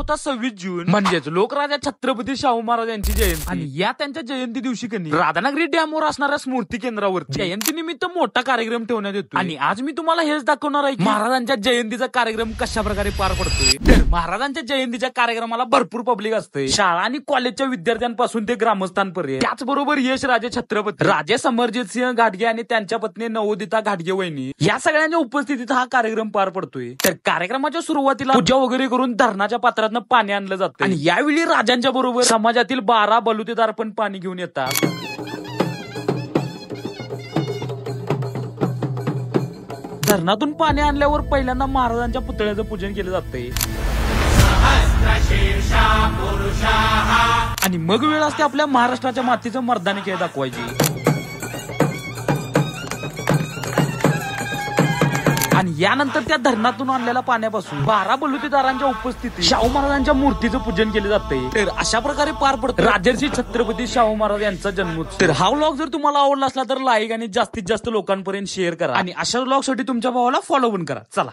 होता 26 जून, म्हणजेच लोकराजा छत्रपती शाहू महाराज यांची जयंती. आणि या त्यांच्या जयंती दिवशी कनी राधानगरी डॅमवर असणाऱ्या स्मृती केंद्रावर जयंतीनिमित्त मोठा कार्यक्रम ठेवण्यात येतो. आणि आज मी तुम्हाला हेच दाखवणार आहे की महाराजांच्या जयंतीचा कार्यक्रम कशा प्रकारे पार पडतोय. तर महाराजांच्या जयंतीच्या कार्यक्रमाला भरपूर पब्लिक असते, शाळा आणि कॉलेजच्या विद्यार्थ्यांपासून ते ग्रामस्थांपर्यंत. त्याचबरोबर यश राजे छत्रपती, राजे समरजित सिंह घाटगे आणि त्यांच्या पत्नी नवोदिता घाटगे वहिनी या सगळ्यांच्या उपस्थितीत हा कार्यक्रम पार पडतोय. तर कार्यक्रमाच्या सुरुवातीला पूजा वगैरे करून धरणाच्या पात्रातनं पाणी आणलं जातं. आणि यावेळी राजांच्या बरोबर समाजातील 12 बलुतेदार पण पाणी घेऊन येतात. धरणातून पाणी आणल्यावर पहिल्यांदा महाराजांच्या पुतळ्याचं पूजन केलं जातंय. आणि मग वेळ असते आपल्या महाराष्ट्राच्या मातीचं मर्दानी खेळ दाखवायची. आणि यानंतर त्या धरणातून आणलेल्या पाण्यापासून 12 बलुतेदारांच्या उपस्थितीत शाहू महाराजांच्या मूर्तीचं पूजन केले जाते. तर अशा प्रकारे पार पडतं राजर्षी छत्रपती शाहू महाराज यांचा जन्मोत्सव. तर हा व्लॉग जर तुम्हाला आवडला असला तर लाईक आणि जास्तीत जास्त लोकांपर्यंत शेअर करा. आणि अशा व्लॉग साठी तुमच्या भावाला फॉलो पण करा. चला.